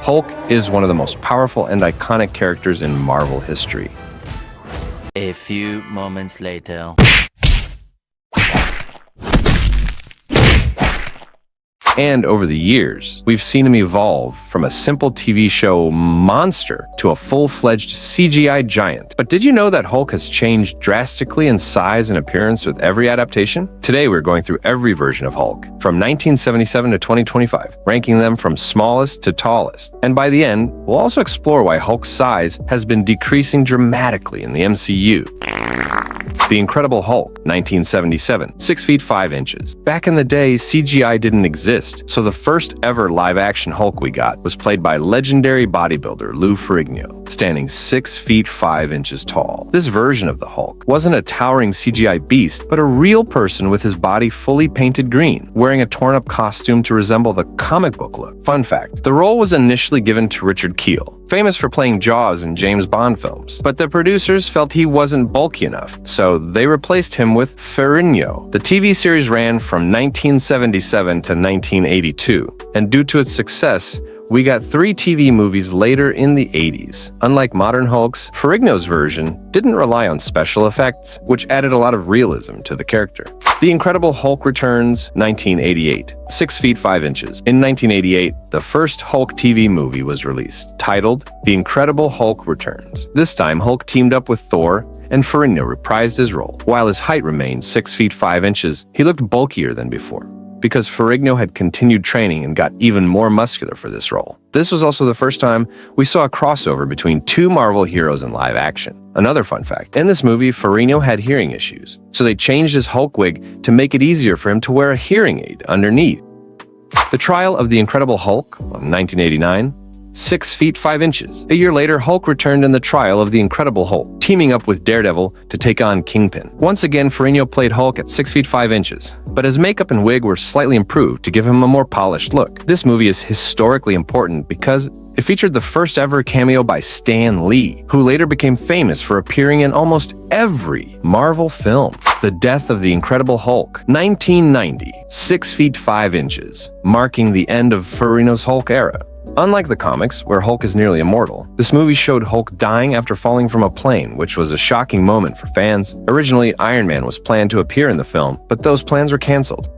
Hulk is one of the most powerful and iconic characters in Marvel history. A few moments later. And over the years, we've seen him evolve from a simple TV show monster to a full-fledged CGI giant. But did you know that Hulk has changed drastically in size and appearance with every adaptation? Today, we're going through every version of Hulk, from 1977 to 2025, ranking them from smallest to tallest. And by the end, we'll also explore why Hulk's size has been decreasing dramatically in the MCU. The Incredible Hulk, 1977, 6 feet 5 inches. Back in the day, CGI didn't exist, so the first ever live-action Hulk we got was played by legendary bodybuilder Lou Ferrigno, standing 6 feet 5 inches tall. This version of the Hulk wasn't a towering CGI beast, but a real person with his body fully painted green, wearing a torn-up costume to resemble the comic book look. Fun fact, the role was initially given to Richard Kiel, famous for playing Jaws in James Bond films, but the producers felt he wasn't bulky enough, so they replaced him with Ferrigno. The TV series ran from 1977 to 1982, and due to its success, we got 3 TV movies later in the 80s. Unlike modern Hulks, Ferrigno's version didn't rely on special effects, which added a lot of realism to the character. The Incredible Hulk Returns, 1988, 6 feet 5 inches. In 1988, the first Hulk TV movie was released, titled The Incredible Hulk Returns. This time, Hulk teamed up with Thor, and Ferrigno reprised his role. While his height remained 6 feet 5 inches, he looked bulkier than before, because Ferrigno had continued training and got even more muscular for this role. This was also the first time we saw a crossover between 2 Marvel heroes in live action. Another fun fact, in this movie, Ferrigno had hearing issues, so they changed his Hulk wig to make it easier for him to wear a hearing aid underneath. The Trial of the Incredible Hulk, 1989, 6 feet 5 inches. A year later, Hulk returned in the Trial of the Incredible Hulk, teaming up with Daredevil to take on Kingpin. Once again, Ferrigno played Hulk at 6 feet 5 inches, but his makeup and wig were slightly improved to give him a more polished look. This movie is historically important because it featured the first ever cameo by Stan Lee, who later became famous for appearing in almost every Marvel film. The Death of the Incredible Hulk, 1990, 6 feet 5 inches, marking the end of Ferrigno's Hulk era. Unlike the comics, where Hulk is nearly immortal, this movie showed Hulk dying after falling from a plane, which was a shocking moment for fans. Originally, Iron Man was planned to appear in the film, but those plans were canceled.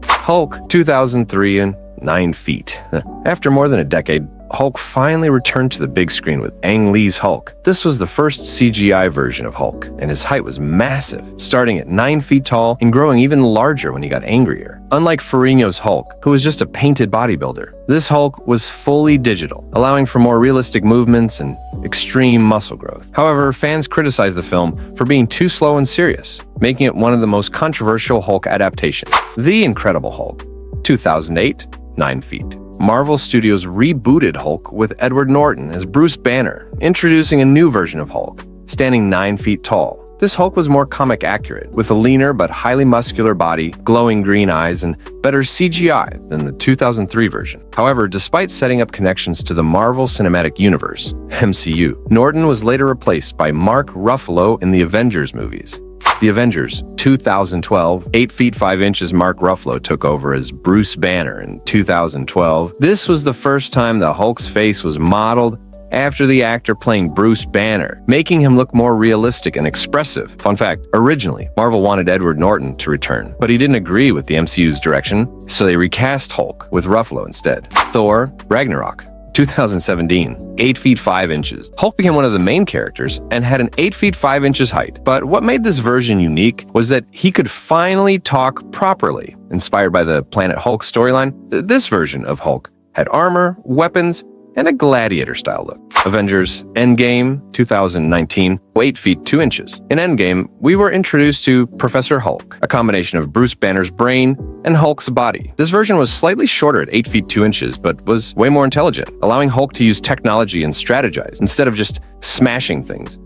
Hulk, 2003, and 9 feet. After more than a decade, Hulk finally returned to the big screen with Ang Lee's Hulk. This was the first CGI version of Hulk, and his height was massive, starting at 9 feet tall and growing even larger when he got angrier. Unlike Ferrigno's Hulk, who was just a painted bodybuilder, this Hulk was fully digital, allowing for more realistic movements and extreme muscle growth. However, fans criticized the film for being too slow and serious, making it one of the most controversial Hulk adaptations. The Incredible Hulk, 2008, 9 feet. Marvel Studios rebooted Hulk with Edward Norton as Bruce Banner, introducing a new version of Hulk, standing 9 feet tall. This Hulk was more comic accurate, with a leaner but highly muscular body, glowing green eyes, and better CGI than the 2003 version. However, despite setting up connections to the Marvel Cinematic Universe, MCU, Norton was later replaced by Mark Ruffalo in the Avengers movies. The Avengers, 2012, 8 feet 5 inches. Mark Ruffalo took over as Bruce Banner in 2012. This was the first time the Hulk's face was modeled after the actor playing Bruce Banner, making him look more realistic and expressive. Fun fact, originally, Marvel wanted Edward Norton to return, but he didn't agree with the MCU's direction, so they recast Hulk with Ruffalo instead. Thor, Ragnarok, 2017, 8 feet 5 inches. Hulk became one of the main characters and had an 8 feet 5 inches height. But what made this version unique was that he could finally talk properly. Inspired by the Planet Hulk storyline, this version of Hulk had armor, weapons, and a gladiator-style look. Avengers Endgame, 2019, 8 feet 2 inches. In Endgame, we were introduced to Professor Hulk, a combination of Bruce Banner's brain and Hulk's body. This version was slightly shorter at 8 feet 2 inches, but was way more intelligent, allowing Hulk to use technology and strategize instead of just smashing things.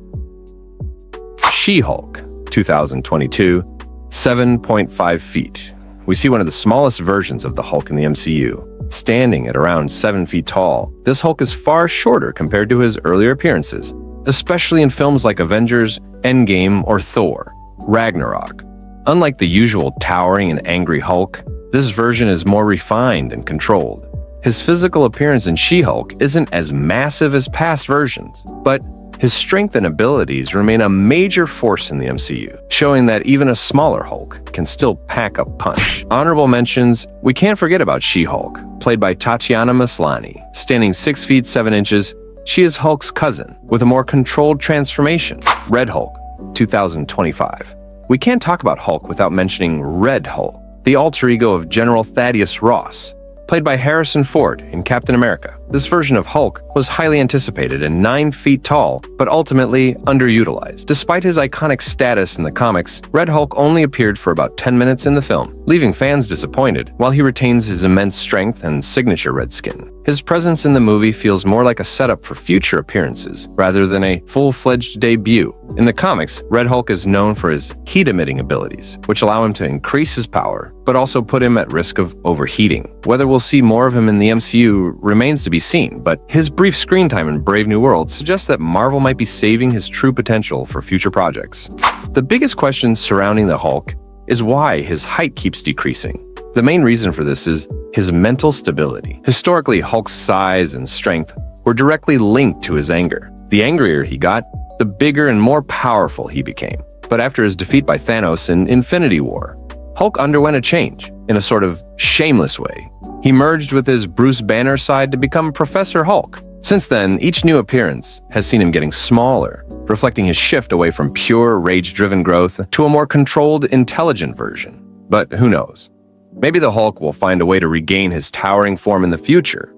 She-Hulk, 2022, 7.5 feet. We see one of the smallest versions of the Hulk in the MCU, standing at around 7 feet tall. This Hulk is far shorter compared to his earlier appearances, especially in films like Avengers, Endgame, or Thor, Ragnarok. Unlike the usual towering and angry Hulk, this version is more refined and controlled. His physical appearance in She-Hulk isn't as massive as past versions, but his strength and abilities remain a major force in the MCU, showing that even a smaller Hulk can still pack a punch. Honorable mentions, we can't forget about She-Hulk, played by Tatiana Maslany. Standing 6 feet 7 inches, she is Hulk's cousin, with a more controlled transformation. Red Hulk, 2025. We can't talk about Hulk without mentioning Red Hulk, the alter ego of General Thaddeus Ross, played by Harrison Ford in Captain America. This version of Hulk was highly anticipated and 9 feet tall, but ultimately underutilized. Despite his iconic status in the comics, Red Hulk only appeared for about 10 minutes in the film, leaving fans disappointed, while he retains his immense strength and signature red skin. His presence in the movie feels more like a setup for future appearances, rather than a full-fledged debut. In the comics, Red Hulk is known for his heat-emitting abilities, which allow him to increase his power, but also put him at risk of overheating. Whether we'll see more of him in the MCU remains to be seen, but his brief screen time in Brave New World suggests that Marvel might be saving his true potential for future projects. The biggest question surrounding the Hulk is why his height keeps decreasing. The main reason for this is his mental stability. Historically, Hulk's size and strength were directly linked to his anger. The angrier he got, the bigger and more powerful he became. But after his defeat by Thanos in Infinity War, Hulk underwent a change in a sort of shameless way. He merged with his Bruce Banner side to become Professor Hulk. Since then, each new appearance has seen him getting smaller, reflecting his shift away from pure rage-driven growth to a more controlled, intelligent version. But who knows? Maybe the Hulk will find a way to regain his towering form in the future,